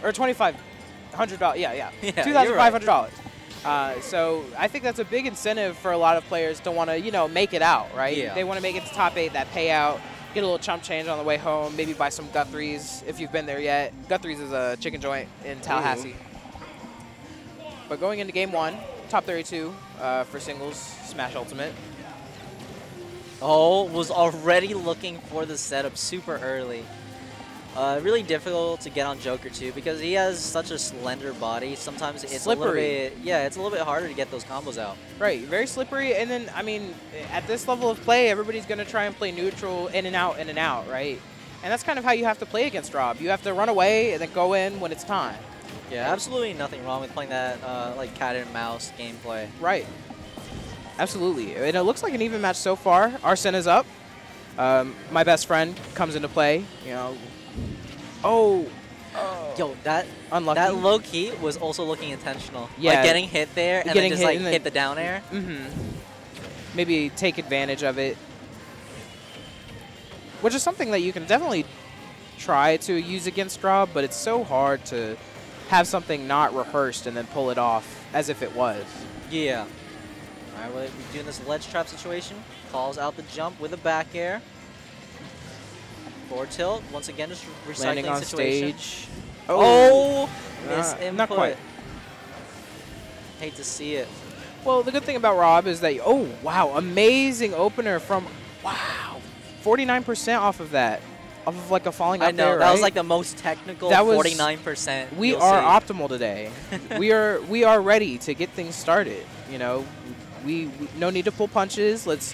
or $2,500. Yeah, Yeah, $2,500. So I think that's a big incentive for a lot of players to want to, you know, make it out, right? Yeah. They want to make it to top 8, that payout, get a little chump change on the way home, maybe buy some Guthrie's if you've been there yet. Guthrie's is a chicken joint in Tallahassee. But going into game 1, top 32 for singles Smash Ultimate. Oh, was already looking for the setup super early. Really difficult to get on Joker too because he has such a slender body. Sometimes it's Slippery. a little bit, yeah, it's a little bit harder to get those combos out. Right, very slippery. And then, I mean, at this level of play, everybody's going to try and play neutral, in and out, right? And that's kind of how you have to play against Rob. You have to run away and then go in when it's time. Yeah, absolutely nothing wrong with playing that like cat and mouse gameplay. Right. Absolutely. And it looks like an even match so far. Arsene is up. My best friend comes into play. You know. Oh. Yo, that unlucky. That low key was also looking intentional. Yeah. Like getting hit there and then just like hit the down air. Maybe take advantage of it. Which is something that you can definitely try to use against Rob, but it's so hard to have something not rehearsed and then pull it off as if it was. Yeah. All right, we're doing this ledge trap situation. Calls out the jump with a back air. Forward tilt. Once again, just recycling Landing on situation. stage. Oh! Miss input. Not quite. Hate to see it. Well, the good thing about Rob is that, oh, wow, amazing opener from, wow, 49% off of that. Off of like a falling up there, that right? was like the most technical that was, 49%. We are optimal today. we are ready to get things started. You know, we no need to pull punches. Let's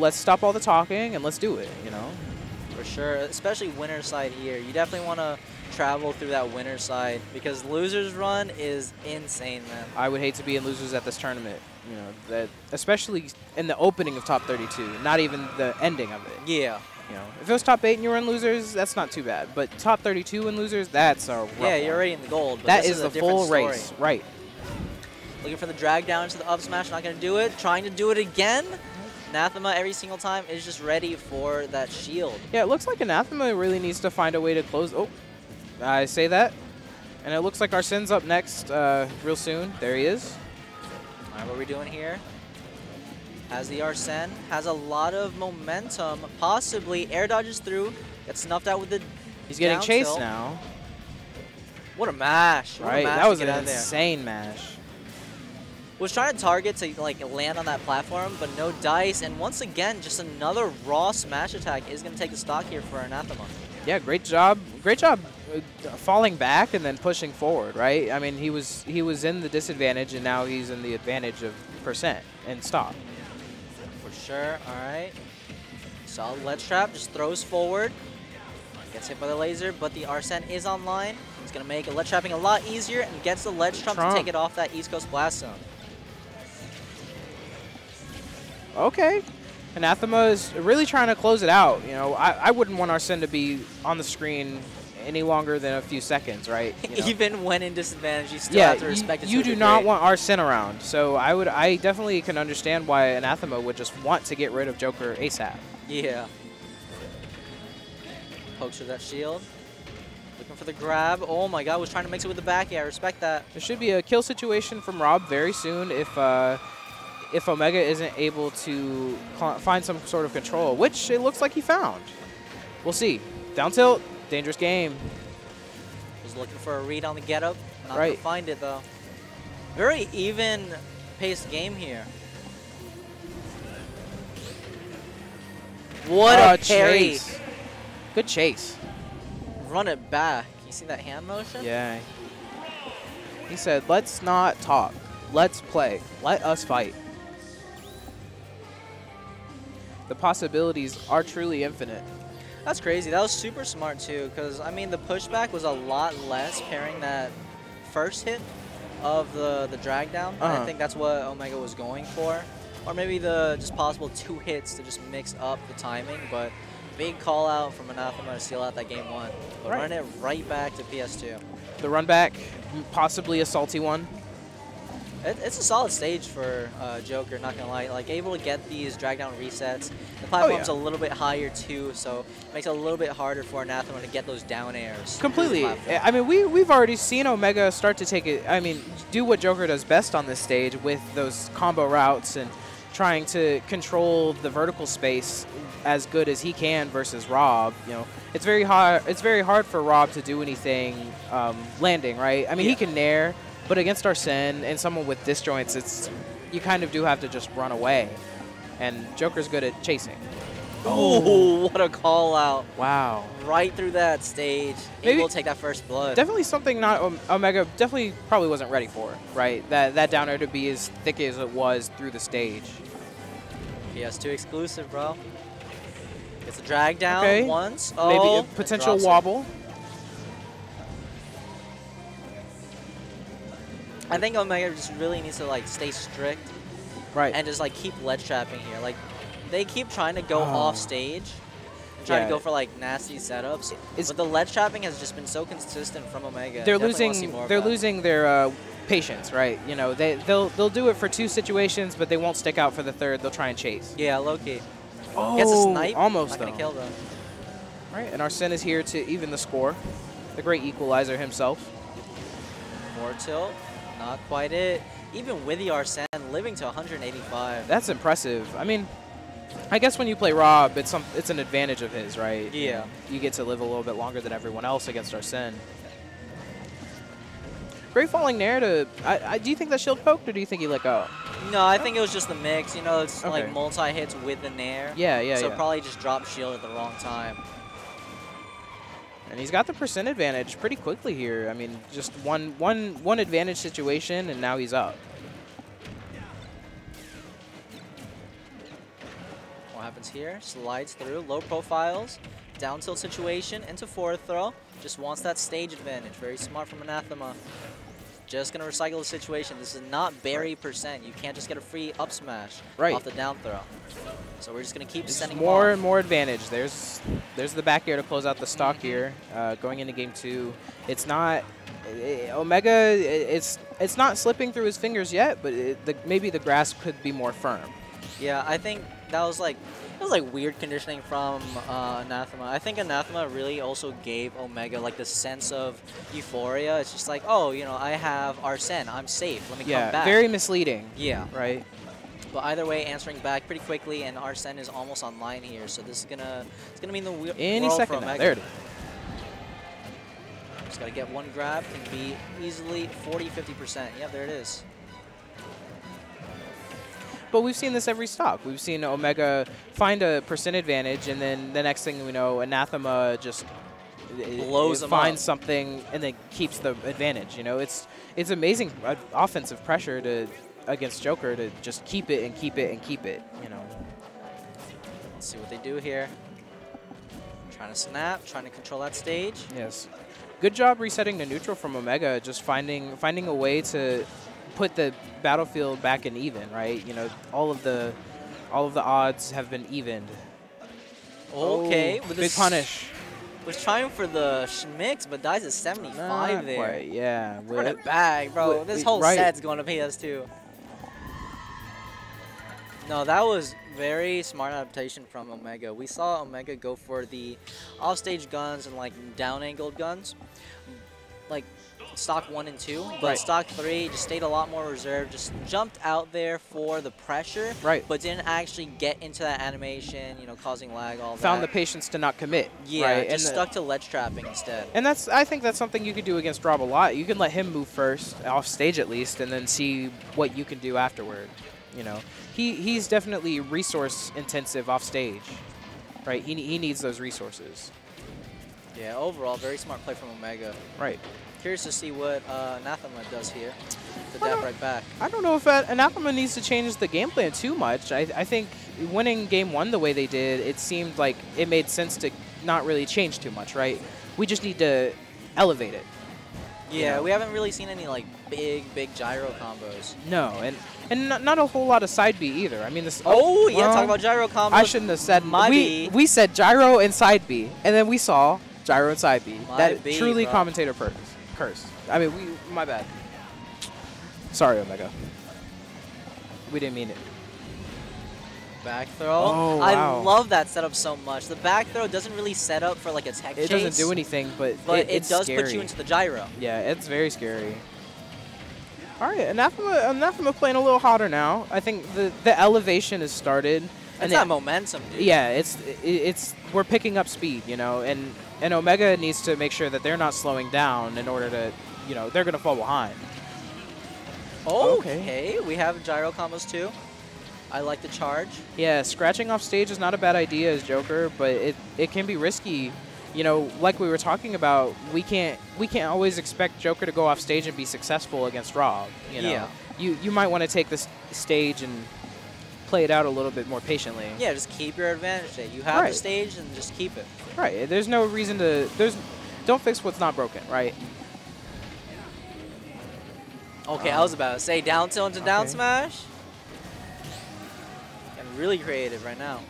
stop all the talking and let's do it. You know, for sure. Especially winner side here. You definitely want to travel through that winner side because losers run is insane, man. I would hate to be in losers at this tournament. You know, that especially in the opening of top 32, not even the ending of it. Yeah. You know, if it was top 8 and you were in losers, that's not too bad. But top 32 in losers, that's a rough Yeah, you're one. already in the gold. But that this is a the full story. race, right? Looking for the drag down into the up smash, not going to do it. Trying to do it again. Anathema every single time is just ready for that shield. Yeah, it looks like Anathema really needs to find a way to close. Oh, I say that. And it looks like Arsene's up next real soon. There he is. All right, what are we doing here? As the Arsene has a lot of momentum, possibly air dodges through, gets snuffed out with the He's getting down chased tilt. now. What a mash. What right, a mash that was to an get out there. insane mash. Was trying to target to like land on that platform, but no dice. And once again, just another raw smash attack is going to take the stock here for Anathema. Yeah, great job. Great job falling back and then pushing forward, right? I mean, he was in the disadvantage, and now he's in the advantage of percent and stop. Sure, all right. Solid ledge trap, just throws forward. Gets hit by the laser, but the Arsene is online. He's going to make ledge trapping a lot easier and gets the ledge trump to take it off that East Coast blast zone. Okay. Anathema is really trying to close it out. You know, I wouldn't want Arsene to be on the screen any longer than a few seconds, right? You know? Even when in disadvantage, you still have to respect it. You do not want Arsene around. So I definitely can understand why Anathema would just want to get rid of Joker ASAP. Yeah. Pokes through that shield. Looking for the grab. Oh my god, was trying to mix it with the back air. Respect that. There should be a kill situation from Rob very soon if Omega isn't able to find some sort of control, which it looks like he found. We'll see. Down tilt. Dangerous game. Was looking for a read on the getup. Not right. gonna find it though. Very even paced game here. What a parry. Chase. Good chase. Run it back. You see that hand motion? Yeah. He said, let's not talk. Let's play. Let us fight. The possibilities are truly infinite. That's crazy. That was super smart too, because I mean the pushback was a lot less pairing that first hit of the drag down. I think that's what Omega was going for, or maybe the just possible 2 hits to just mix up the timing. But big call out from Anathema to seal out that game 1, but run it right back to PS2. The run back, possibly a salty one. It's a solid stage for Joker, not gonna lie. Like, able to get these drag down resets. The platform's a little bit higher too, so it makes it a little bit harder for Anathema to get those down airs. Completely. I mean, we've already seen Omega start to take it. I mean, do what Joker does best on this stage with those combo routes and trying to control the vertical space as good as he can versus Rob. You know, it's very hard. It's very hard for Rob to do anything landing, right? I mean, he can nair. But against Arsene and someone with disjoints, you kind of do have to just run away. And Joker's good at chasing. Oh, what a call out. Wow. Right through that stage. Maybe able to take that first blood. Definitely something not Omega definitely probably wasn't ready for, right? That down air to be as thick as it was through the stage. Yes, too exclusive, bro. Gets a drag down once. Maybe oh, a potential wobble. I think Omega just really needs to like stay strict, right, and just like keep ledge trapping here. Like they keep trying to go off stage, and trying to go for like nasty setups. But the ledge trapping has just been so consistent from Omega. They're losing their patience, right? You know, they'll do it for 2 situations, but they won't stick out for the 3rd. They'll try and chase. Yeah, low key. Oh, gets a snipe. Almost not gonna kill though. Right, and Arsene is here to even the score. The great equalizer himself. More tilt. Not quite it. Even with the Arsene living to 185. That's impressive. I mean, I guess when you play Rob, it's an advantage of his, right? Yeah. You get to live a little bit longer than everyone else against Arsene. Great falling nair to... do you think that shield poked, or do you think he let go? No, I think it was just the mix. You know, it's like multi-hits with the nair. Yeah. So probably just dropped shield at the wrong time. And he's got the percent advantage pretty quickly here. I mean, just one advantage situation, and now he's up. What happens here? Slides through, low profiles, down tilt situation, into forward throw. Just wants that stage advantage. Very smart from Anathema. Just going to recycle the situation. This is not berry percent. You can't just get a free up smash off the down throw. So we're just going to keep sending more and more advantage. There's the back air to close out the stock here. Going into game 2, it's not Omega. It's not slipping through his fingers yet, but maybe the grasp could be more firm. Yeah, I think that was like weird conditioning from Anathema. I think Anathema really also gave Omega like the sense of euphoria. It's just like, oh, you know, I have Arsene, I'm safe. Let me come back. Very misleading. Yeah. Right. But either way, answering back pretty quickly, and Arsene is almost online here, so this is gonna mean the world for Omega. There it is. Just gotta get one grab and be easily 40–50%. Yeah, there it is. But we've seen this every stock. We've seen Omega find a percent advantage, and then the next thing we know, Anathema just finds something and then keeps the advantage. You know, it's amazing offensive pressure against Joker to just keep it and keep it and keep it. You know. Let's see what they do here. Trying to snap, trying to control that stage. Yes. Good job resetting to neutral from Omega. Just finding a way to put the battlefield back in even, right? You know, all of the odds have been evened. Okay, with big punish. Was trying for the schmicks, but dies at 75 Not there. Quite, yeah. Run it back, bro. This whole set's going to PS2. No, that was very smart adaptation from Omega. We saw Omega go for the offstage guns and like down-angled guns, like stock 1 and 2, but stock 3 just stayed a lot more reserved, just jumped out there for the pressure, but didn't actually get into that animation, you know, causing lag, all that. Found the patience to not commit. Yeah, just stuck to ledge trapping instead. And I think that's something you could do against Rob a lot. You can let him move first, off stage at least, and then see what you can do afterward. You know, he's definitely resource intensive off stage, right? He needs those resources. Yeah, overall, very smart play from Omega. Right. Curious to see what Anathema does here. The dab right back. I don't know if Anathema needs to change the game plan too much. I think winning game 1 the way they did, it seemed like it made sense to not really change too much, right? We just need to elevate it. Yeah, we haven't really seen any like big gyro combos. No, and not a whole lot of side B either. I mean, this. Talk about gyro combos. I shouldn't have said we said gyro and side B, and then we saw gyro and side B. Truly commentator curse. I mean, my bad. Sorry, Omega. We didn't mean it. Back throw. Oh, wow. I love that setup so much. The back throw doesn't really set up for like a tech chase. It doesn't do anything, but it does scary. put you into the gyro. Yeah, it's very scary. All right, Anathema playing a little hotter now. I think the elevation has started. It's that momentum, dude. Yeah, it's we're picking up speed, you know, and Omega needs to make sure that they're not slowing down in order to, you know, they're gonna fall behind. Okay, we have gyro combos too. I like the charge. Yeah, scratching off stage is not a bad idea as Joker, but it can be risky. You know, like we were talking about, we can't always expect Joker to go off stage and be successful against Rob. You know, yeah. You might want to take this stage and play it out a little bit more patiently. Yeah, just keep your advantage. You have the stage and just keep it. Right. There's no reason to. Don't fix what's not broken. Right. Okay, I was about to say down tilt into down smash. And really creative right now.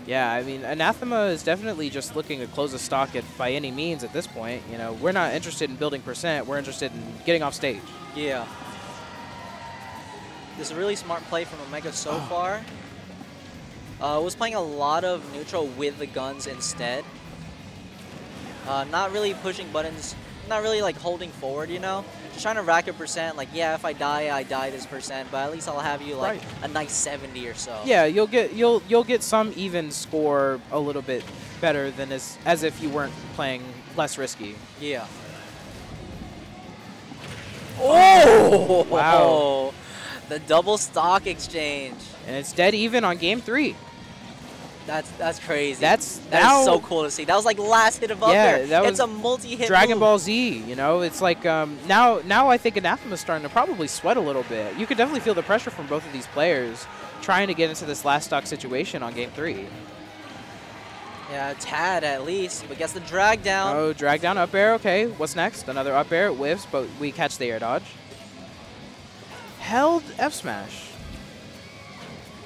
Yeah, I mean, Anathema is definitely just looking to close the stock by any means at this point. You know, we're not interested in building percent. We're interested in getting off stage. Yeah. This is a really smart play from Omega so far. Was playing a lot of neutral with the guns instead. Not really pushing buttons. Not really like holding forward, you know. Just trying to rack a percent. Like, yeah, if I die this percent, but at least I'll have you like a nice 70 or so. Yeah, you'll get some even score a little bit better than as if you weren't playing less risky. Yeah. Oh! Wow. The double stock exchange. And it's dead even on game 3. That's crazy. That is so cool to see. That was like last hit of up there. That was it's a multi-hit Dragon move. Ball Z, you know? It's like now I think Anathema's starting to probably sweat a little bit. You could definitely feel the pressure from both of these players trying to get into this last stock situation on game 3. Yeah, a tad at least, but gets the drag down. Oh, drag down up air. Okay, what's next? Another up air. It whiffs, but we catch the air dodge. Held F smash.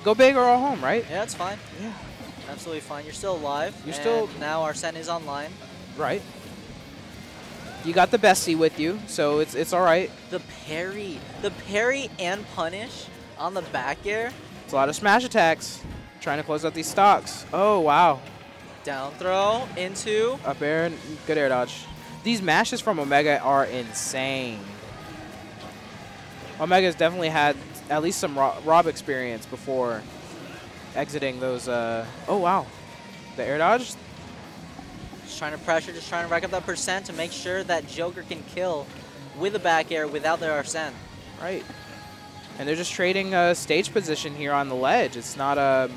Go big or all home, right? Yeah, it's fine. Yeah. Absolutely fine. You're still alive. Now Arsene is online. Right. You got the bestie with you, so it's all right. The parry and punish on the back air. It's a lot of smash attacks. Trying to close out these stocks. Oh, wow. Down throw into. Up air and good air dodge. These mashes from Omega are insane. Omega's definitely had at least some Rob experience before exiting those. Oh, wow. The air dodge. Just trying to pressure, just trying to rack up that percent to make sure that Joker can kill with the back air without the Arsene. Right. And they're just trading stage position here on the ledge. It's not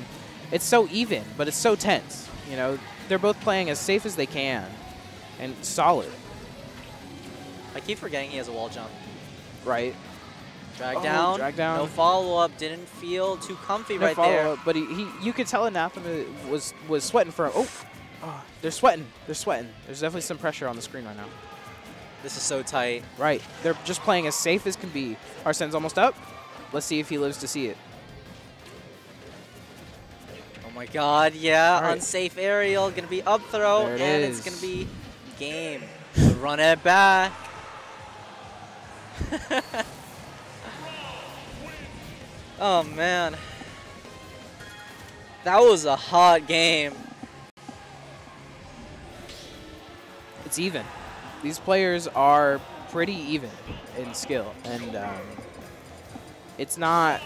it's so even, but it's so tense. You know, they're both playing as safe as they can and solid. I keep forgetting he has a wall jump. Right. Drag down. Drag down. No follow-up. Didn't feel too comfy no right there. But you could tell Anathema was sweating for him. Oh, they're sweating. They're sweating. There's definitely some pressure on the screen right now. This is so tight. Right. They're just playing as safe as can be. Arsene's almost up. Let's see if he lives to see it. Oh my god, yeah. Right. Unsafe aerial. Going to be up throw. There it and is. It's going to be game. Run it back. Oh, man. That was a hot game. It's even. These players are pretty even in skill. And it's not...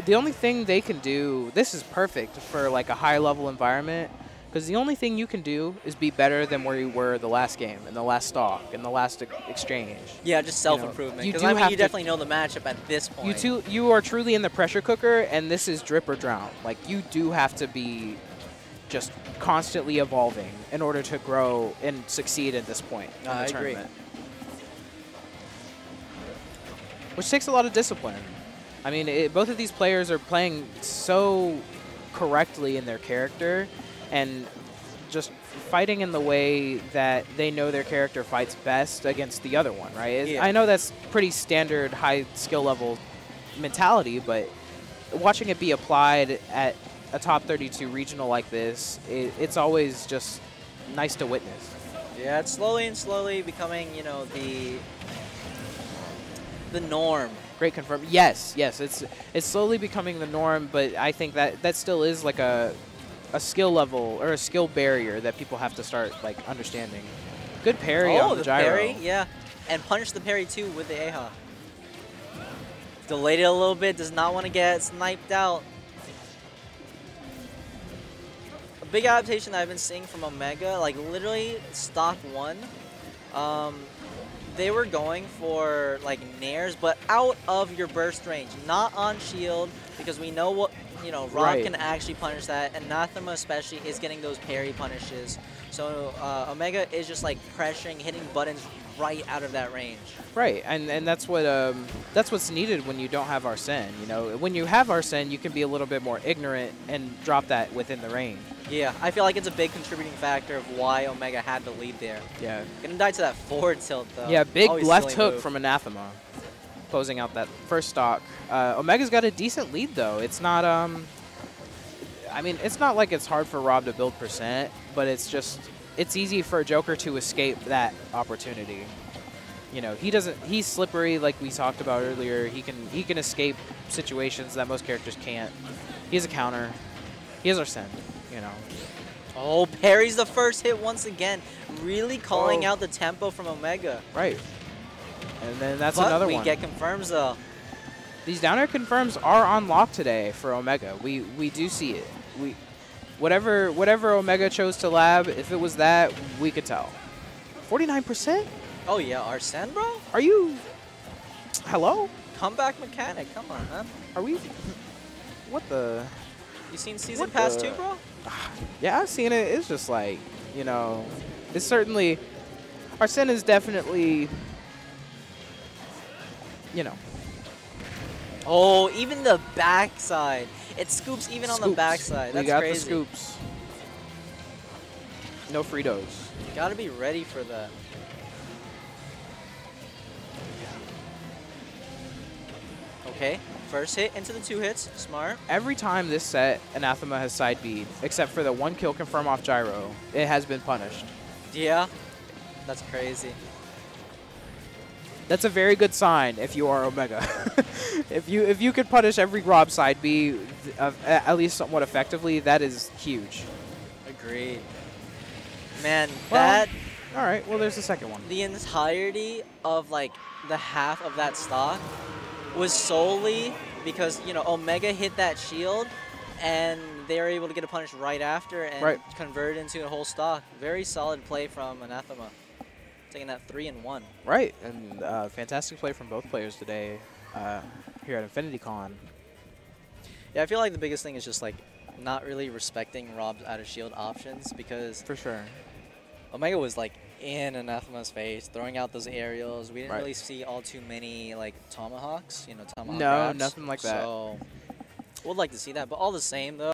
The only thing they can do... This is perfect for like a high-level environment. Because the only thing you can do is be better than where you were the last game, and the last stock, and the last exchange. Yeah, just self-improvement. You Because know, I mean, you definitely know the matchup at this point. You are truly in the pressure cooker, and this is drip or drown. Like, you do have to be just constantly evolving in order to grow and succeed at this point in the tournament. Which takes a lot of discipline. I mean, both of these players are playing so correctly in their character, and just fighting in the way that they know their character fights best against the other one, right? Yeah. I know that's pretty standard high skill level mentality, but watching it be applied at a top 32 regional like this, it's always just nice to witness. Yeah, it's slowly and slowly becoming, you know, the norm. Great confirm. Yes, yes, it's slowly becoming the norm, but I think that still is like a skill level or a skill barrier that people have to start like understanding. Good parry on the gyro. Parry, yeah, and punish the parry too with the AHA. Delayed it a little bit. Does not want to get sniped out. A big adaptation that I've been seeing from Omega, like literally stock 1. They were going for like nairs, but out of your burst range, not on shield, because we know what, you know, Rob can actually punish that. And Anathema especially is getting those parry punishes. So Omega is just like pressuring, hitting buttons right out of that range. Right, and that's what's needed when you don't have Arsene. You know, when you have Arsene, you can be a little bit more ignorant and drop that within the range. Yeah, I feel like it's a big contributing factor of why Omega had the lead there. Yeah. Gonna die to that forward tilt, though. Yeah, big Always left silly hook move. from Anathema, closing out that first stock. Omega's got a decent lead, though. It's not, I mean, it's not like it's hard for Rob to build percent, but it's just, it's easy for Joker to escape that opportunity. You know, he's slippery like we talked about earlier. He can escape situations that most characters can't. He has a counter. He has Arsene, you know. Oh, parries the first hit once again. Really calling out the tempo from Omega. Right. And then that's another one. We get confirms, though. These down air confirms are on lock today for Omega. We do see it. Whatever Omega chose to lab, if it was that, we could tell. 49%? Oh yeah, Arsene, bro? Are you? Hello? Comeback mechanic, come on, man. Are we? What the? You seen Season Pass 2, bro? Yeah, I've seen it. It's just like, you know, it's certainly, Arsene is definitely, you know. Oh, even the backside. It scoops even on the backside. That's we got crazy. the scoops. No Fritos. You gotta be ready for that. Okay, first hit into the 2 hits. Smart. Every time this set, Anathema has side B'd, except for the 1 kill confirm off gyro, it has been punished. Yeah, that's crazy. That's a very good sign if you are Omega. if you could punish every Rob side B at least somewhat effectively, that is huge. Agreed. Man, Well, all right, well, there's the second one. The entirety of like the half of that stock was solely because, you know, Omega hit that shield and they were able to get a punish right after and convert it into a whole stock. Very solid play from Anathema. Taking that 3-1. Right, and fantastic play from both players today here at InfinityCON. Yeah, I feel like the biggest thing is just like not really respecting Rob's out of shield options, because for sure Omega was like in Anathema's face, throwing out those aerials. We didn't really see all too many like tomahawks, you know, tomahawk grabs. Nothing like that. So would like to see that, but all the same though.